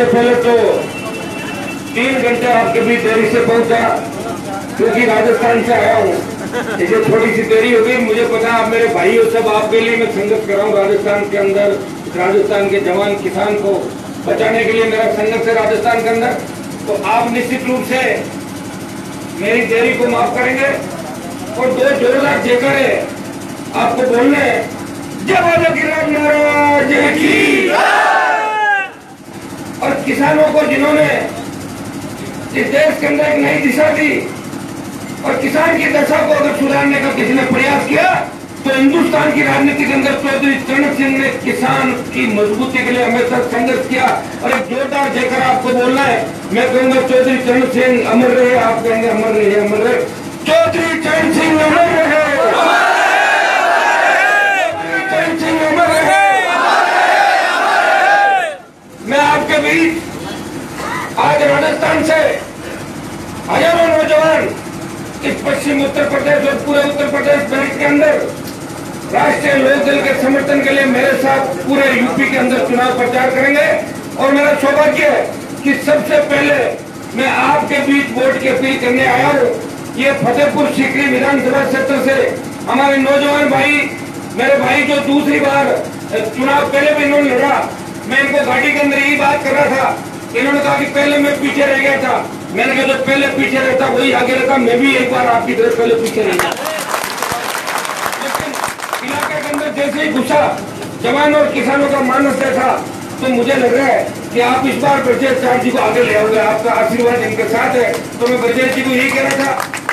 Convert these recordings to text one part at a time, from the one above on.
सबसे पहले तो 3 घंटे आपके बीच देरी से पहुंचा, क्योंकि राजस्थान से आया हूँ, इसे थोड़ी सी देरी हो गई। मुझे पता आप मेरे भाई हो, सब आपके लिए मैं संघर्ष कर रहा हूँ राजस्थान के अंदर। राजस्थान के जवान किसान को बचाने के लिए मेरा संघर्ष है राजस्थान के अंदर। तो आप निश्चित रूप से मेरी देरी को माफ करेंगे और 2 जोरदार जयकारे आपको बोलने हैं। जवानों की महाराज की और किसानों को जिन्होंने इस देश के अंदर एक नई दिशा दी और किसान की दशा को अगर सुधारने का किसी ने प्रयास किया तो हिंदुस्तान की राजनीति के अंदर चौधरी चरण सिंह ने किसान की मजबूती के लिए हमेशा संघर्ष किया। और एक जोरदार जयकारा आपको बोलना है। मैं कहूंगा चौधरी चरण सिंह अमर रहे, आप कहेंगे अमर रहे, अमर रहे। चौधरी चरण सिंह अमर रहे, चरण सिंह अमर रहे। मैं आपके बीच आज राजस्थान से हजारों नौजवान इस पश्चिम उत्तर प्रदेश और पूरे उत्तर प्रदेश बेल्ट के अंदर राष्ट्रीय लोकदल के समर्थन के लिए मेरे साथ पूरे यूपी के अंदर चुनाव प्रचार करेंगे। और मेरा सौभाग्य है कि सबसे पहले मैं आपके बीच वोट की अपील करने आया हूँ। ये फतेहपुर सीकरी विधानसभा क्षेत्र से हमारे नौजवान भाई, मेरे भाई जो दूसरी बार चुनाव पहले भी इन्होंने लड़ा, मैं इनको गाड़ी के अंदर यही बात कर रहा था। इन्होंने कहा कि पहले मैं पीछे रह गया था। मैंने कहा जो पहले पीछे रहता वही आगे रहता। मैं भी एक बार आपकी तरफ पहले पीछे रह गया, लेकिन इलाके के अंदर जैसे ही घुसा, जवान और किसानों का मानस देखा, तो मुझे लग रहा है कि आप इस बार ब्रजेश चार जी को आगे ले आओगे। आपका आशीर्वाद इनके साथ है। तो मैं ब्रजेश जी को यही कह रहा था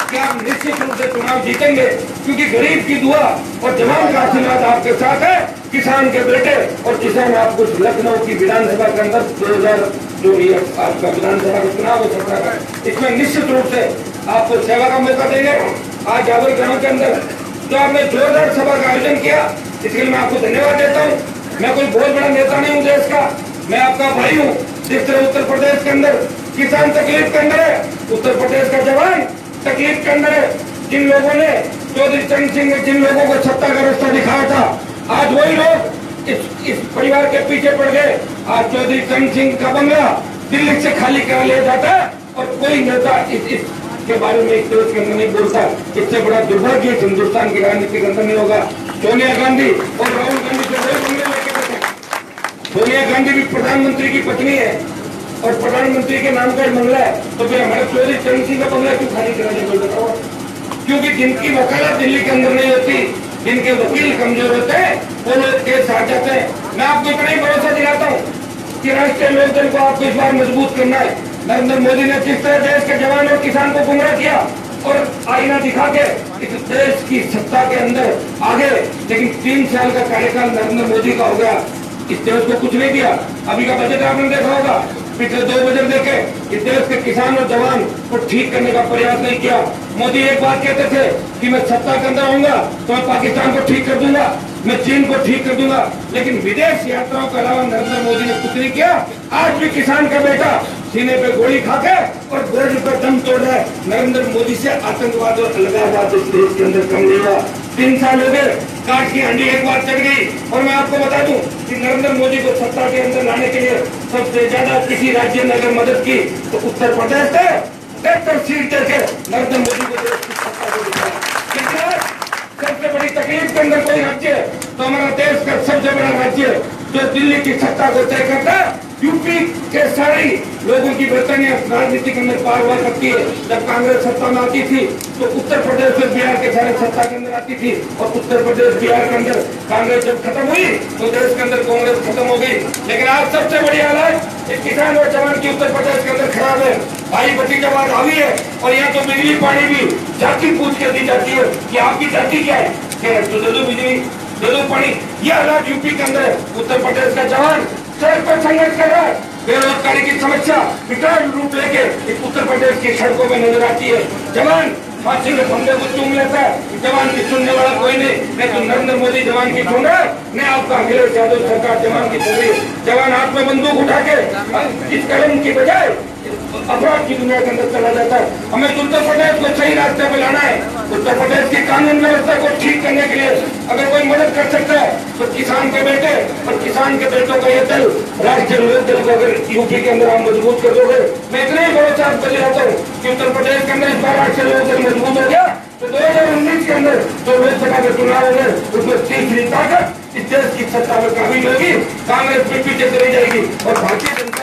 कि आप निश्चित रूप से चुनाव जीतेंगे, क्योंकि गरीब की दुआ और जवान का आशीर्वाद आपके साथ है, किसान के बेटे। और किसान आपको लखनऊ की विधानसभा के अंदर 2000 जो आपका विधानसभा का चुनाव हो सकता है, इसमें निश्चित रूप से आपको सेवा का मौका देंगे। आज जावर ग्राम के अंदर जो आपने जोरदार सभा का आयोजन किया, इसके लिए मैं आपको धन्यवाद देता हूँ। मैं कोई बहुत बड़ा नेता नहीं हूँ देश का, मैं आपका भाई हूँ। जिस तरह उत्तर प्रदेश के अंदर किसान तकलीफ के अंदर है, उत्तर प्रदेश का जवान तकलीफ के अंदर है। जिन लोगों ने चौधरी चरण सिंह ने जिन लोगों को सत्ता का रास्ता दिखाया था, आज वही लोग इस परिवार के पीछे पड़ गए। आज चौधरी चरण सिंह का बंगला दिल्ली से खाली करा लिया जाता है और कोई नेता इसके बारे में इस देश के अंदर नहीं बोलता। इससे बड़ा दुर्भाग्य इस हिंदुस्तान की राजनीति के अंदर नहीं होगा। सोनिया गांधी और राहुल गांधी से वही बंगले लेके बैठे। सोनिया गांधी भी प्रधानमंत्री की पत्नी है और प्रधानमंत्री के नाम का बंगला है, तो फिर हमारे चौधरी चरण सिंह का बंगला क्यों खाली कराने को बताओ? क्योंकि जिनकी वकालत दिल्ली के अंदर नहीं होती, जिनके वकील कमजोर होते हैं, वो लोग केस हार जाते हैं। मैं आपको इतना ही भरोसा दिलाता हूँ कि राष्ट्रीय लोकदल को आपको इस बार मजबूत करना है। नरेंद्र मोदी ने जिस तरह देश के जवान और किसान को गुमराह किया और आईना दिखा के इस देश की सत्ता के अंदर आगे, लेकिन 3 साल का कार्यकाल नरेंद्र मोदी का हो गया, इस देश को कुछ नहीं दिया। अभी का बजट आपने देखा होगा, पिछले 2 बजट देखे, इस देश के किसान और जवान को ठीक करने का प्रयास नहीं किया। मोदी एक बात कहते थे कि मैं सत्ता के अंदर आऊंगा तो मैं पाकिस्तान को ठीक कर दूंगा, मैं चीन को ठीक कर दूंगा, लेकिन विदेश यात्राओं के अलावा नरेंद्र मोदी ने कुछ नहीं किया। आज भी किसान का बेटा सीने पे गोली खाके और गोल्ड पर दम तोड़ रहा है। नरेंद्र मोदी से आतंकवाद और अलगाववाद इस देश के अंदर कम नहीं हुआ। 3 साल हो गए, काट की हंडी एक बार चढ़ गई। और मैं आपको बता दूं कि नरेंद्र मोदी को सत्ता के अंदर लाने के लिए सबसे ज्यादा किसी राज्य ने अगर मदद की तो उत्तर प्रदेश से 73 सीट देके नरेंद्र मोदी को देश की सत्ता को दिखाया। सबसे बड़ी तकलीफ के अंदर कोई राज्य है तो हमारा देश का सबसे बड़ा राज्य जो दिल्ली की सत्ता को तय करता है, यूपी के सारे लोगों की बेचैनी राजनीति के अंदर पार हुआ करती है। जब कांग्रेस सत्ता में आती थी तो उत्तर प्रदेश और बिहार के सारे सत्ता के अंदर आती थी, और उत्तर प्रदेश बिहार के अंदर कांग्रेस जब खत्म हुई तो देश के अंदर कांग्रेस खत्म हो गई। लेकिन आज सबसे बड़ी हालत इस किसान और जवान की उत्तर प्रदेश के अंदर खराब है। भाई भतीजावाद हावी है और यहाँ तो बिजली पानी भी जाति पूछ के दी जाती है कि आपकी जाति क्या है, तो दे दो बिजली, दे दो पानी। ये हालात यूपी के अंदर है। उत्तर प्रदेश का जवान सड़क पर संघर्ष कर रहा है। बेरोजगारी की समस्या विकराल रूप लेके इस उत्तर प्रदेश की सड़कों में नजर आती है। जवान फांसी के फंदे को चूम लेता है, जवान की सुनने वाला कोई नहीं तो नरेंद्र मोदी जवान की सुन रहा है, न आपका अखिलेश यादव सरकार जवान की सुन रही है। जवान हाथ में बंदूक उठा के इस कलम की बजाय अपराध की दुनिया के अंदर चला जाता है। हमें उत्तर प्रदेश को सही रास्ते पर लाना है। उत्तर प्रदेश की कानून व्यवस्था को ठीक करने के लिए अगर कोई मदद कर सकता है तो किसान के बेटे और किसान के बेटों का ये दल, राष्ट्रीय लोक दल को अगर यूपी के अंदर आप मजबूत कर दोगे, मैं इतना ही भरोसा आपको दिलाता हूँ कि उत्तर प्रदेश के अंदर इस बार राष्ट्रीय लोक दल मजबूत हो गया तो 2019 के अंदर जो लोकसभा के चुनाव होंगे उसमें तीसरी ताकत इस देश की सत्ता में काबिज होगी। कांग्रेस भी पीछे चली जाएगी और भारतीय जनता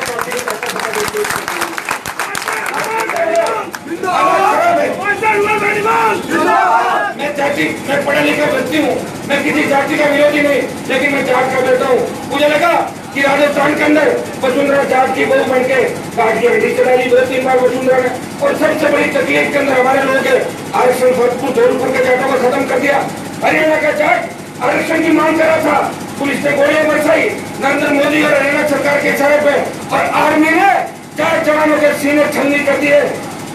पार्टी मैं पढ़ा लिखा व्यक्ति हूँ, मैं किसी जाति का विरोधी नहीं, लेकिन मैं जाट का बेटा हूँ। मुझे लगा कि राजस्थान के अंदर वसुंधरा जाट की बहू बन के काट की हड्डी चला ली 2-3 बार वसुंधरा ने, और सबसे बड़ी तकलीफ के अंदर हमारे लोग आरक्षण धौलपुर के जाटों को खत्म कर दिया। हरियाणा का जाट आरक्षण की मांग कर रहा था, पुलिस ने गोलियां बरसाई नरेंद्र मोदी और हरियाणा सरकार के इशारे पे, और आर्मी ने 4 जवानों के सीने छलनी कर दिए।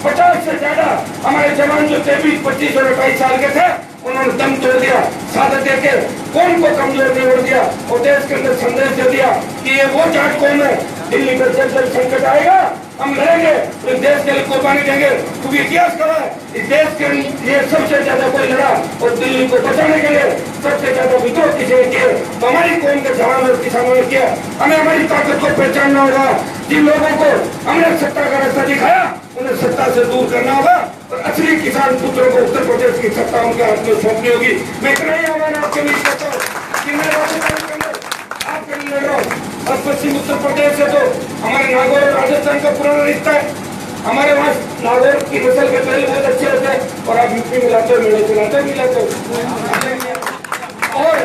50 से ज्यादा हमारे जवान जो 23, 25 और 28 साल के थे उन्होंने दम तोड़ दिया, शहादत देके कौन को कमजोर नहीं उड़ दिया और देश के अंदर संदेश दे दिया कि ये वो जाट कौन है। दिल्ली में जब संकट आएगा हम लड़ेंगे, तो इस देश के लिए कुर्बानी देंगे, क्योंकि इतिहास कहा है इस देश के लिए सबसे ज्यादा कोई लड़ा और दिल्ली को बचाने के लिए सबसे ज्यादा विद्रोह किसी ने किया तो हमारी कौम के जवान और किसानों ने किया। हमें हमारी ताकत को पहचानना होगा। जिन लोगों को हमने सत्ता का रास्ता दिखाया उन्हें सत्ता से दूर करना होगा और असली किसान पुत्रों को उत्तर प्रदेश की सत्ता उनके हाथ में सौंपनी होगी। मैं इतना ही आह्वान आपके बीच करता हूँ कि मैं राजस्थान के अंदर आपके लिए लड़ रहा हूँ और पश्चिम उत्तर प्रदेश से तो हमारे नागौर और राजस्थान का पुराना रिश्ता है। हमारे वहाँ नागौर की नस्ल के पहले बहुत अच्छे होते हैं और आप यूपी में लाते हो, मेले चलाते मिलाते हो। और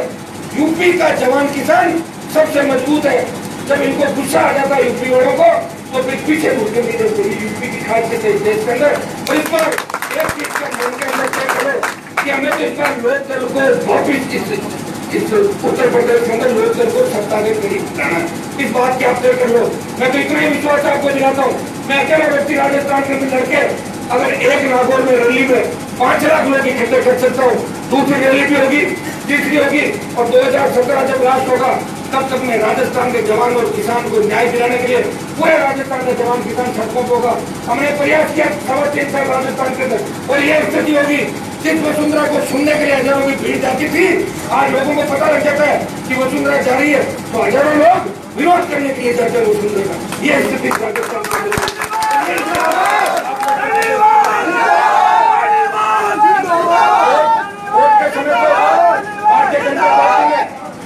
यूपी का जवान किसान सबसे मजबूत है। जब इनको गुस्सा आ जाता है यूपी वालों को तो फिर पीछे मुड़के नहीं देते। यूपी की खासियत है इस देश के अंदर। और इस बार एक चीज का मन के अंदर तय करो कि हमें तो इस बार लोकदल को वापिस इस उत्तर प्रदेश के अंदर लोकदल को सत्ता के करीब लाना है। इस बात की आप तय कर लो। मैं तो इतना ही विश्वास आपको दिलाता हूँ। मैं अकेला व्यक्ति राजस्थान के अंदर लड़के अगर एक नागौर में रैली में 5 लाख लोग इकट्ठे कर सकता हूँ, दूसरी रैली भी होगी, तीसरी होगी और 2017 जब लास्ट होगा तब तक मैं राजस्थान के जवान और किसान को न्याय दिलाने के लिए पूरे राजस्थान का जवान किसान सड़कों पर होगा। हमने प्रयास किया 3.25 साल राजस्थान के अंदर और ये स्थिति होगी। जिस वसुंधरा को सुनने के लिए हजारों की भीड़ जाती थी, आज लोगों को पता लग जाता है कि वसुंधरा जा रही है तो हजारों लोग विरोध करने के लिए जाते हैं वसुंधरा का। ये स्थिति राजस्थान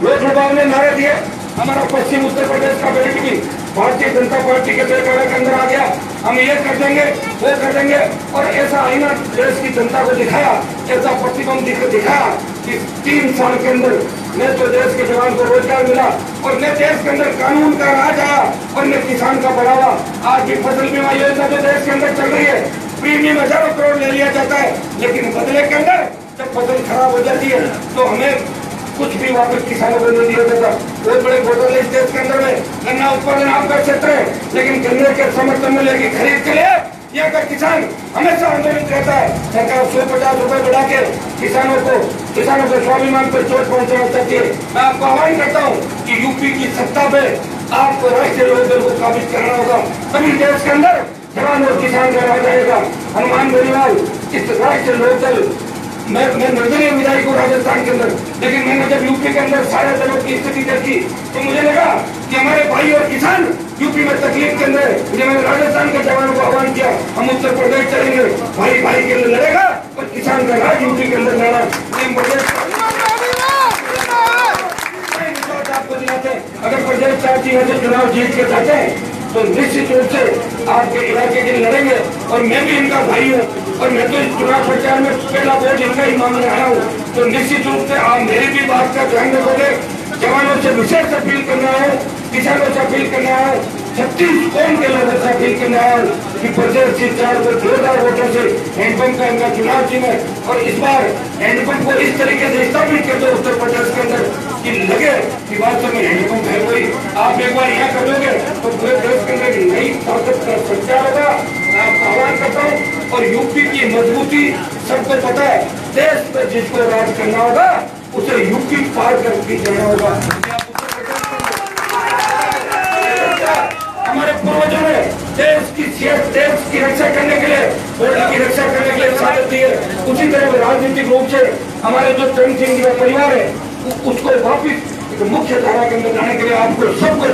लोकसभा में नारे दिए। हमारा पश्चिम उत्तर प्रदेश का बेल्ट भी भारतीय जनता पार्टी के बेलगाड़ा के अंदर आ गया। हम ये कर देंगे वो कर देंगे और ऐसा आईना देश की जनता को दिखाया, ऐसा प्रतिबंध दिखाया कि 3 साल के अंदर न तो देश के जवान को रोजगार मिला और न देश के अंदर कानून का राज आया और न किसान का बढ़ावा। आज भी फसल बीमा योजना जो देश के अंदर चल रही है, प्रीमियम हजारों करोड़ ले लिया जाता है, लेकिन बदले के अंदर जब फसल खराब हो जाती है तो हमें कुछ भी वापस किसानों को नहीं दिया जाता। बहुत बड़े घोटाले इस देश के अंदर में। गन्ना उत्पादन आप कर सकते हैं, लेकिन गन्ने के समर्थन मूल्य की खरीद के लिए यहाँ का किसान हमेशा आंदोलित रहता है। सरकार 150 रुपए बढ़ा के किसानों के स्वाभिमान पर चोट पहुंचाना चाहती है। मैं आपको आह्वान करता हूँ कि यूपी की सत्ता पे आपको राष्ट्रीय लोकदल को काबिज करना होगा, तभी देश के अंदर जवान और किसान का राज आएगा। हनुमान बेनीवाल इस राष्ट्रीय लोकदल मैं निर्दलीय विधायक हूँ राजस्थान के अंदर, लेकिन मैंने जब यूपी के अंदर सारे दलों की स्थिति देखी तो मुझे लगा कि हमारे भाई और किसान यूपी में तकलीफ के अंदर है। मैंने राजस्थान के जवानों को आह्वान किया, हम उत्तर प्रदेश चलेंगे, भाई भाई के अंदर लड़ेगा और किसान का राज यूपी के अंदर लड़ा। आपको दिलाते हैं अगर प्रदेश चाहती है तो चुनाव जीत के जाते हैं तो निश्चित रूप से आपके इलाके के लिए लड़ेंगे। और मैं भी इनका भाई हूँ और मैं तो इस चुनाव प्रचार में पहला वोट इनका ही मांगने आया हूँ, तो निश्चित रूप से आप मेरी भी बात का ध्यान रखोगे। जवानों से विशेष अपील करना है, किसानों से अपील करना है, 36 कौम के लोगों से अपील करना है कि प्रदेश सरकार को 2000 वोटों से हैंडपंप का इनका चुनाव चिन्ह है और इस बार हैंडपंप को इस तरीके से स्थापित कर दो उत्तर प्रदेश के अंदर कि लगे कि वास्तव में हैंडपंप है कोई। आप एक बार यहाँ कर दोगे तो पूरे देश के अंदर नई ताकत का संचार होगा। मैं आपका आह्वान करता हूँ और यूपी की मजबूती सबको पता है। देश में जिसको राज करना होगा उसे यूपी पार करके जाना होगा। हमारे पूर्वजों ने देश की की रक्षा करने के लिए, बॉर्डर की रक्षा करने के लिए साथ दी है। उसी तरह राजनीतिक रूप से हमारे जो चरण सिंह जी का परिवार है उसको वापिस मुख्य धारा के अंदर लाने के लिए आपको सबको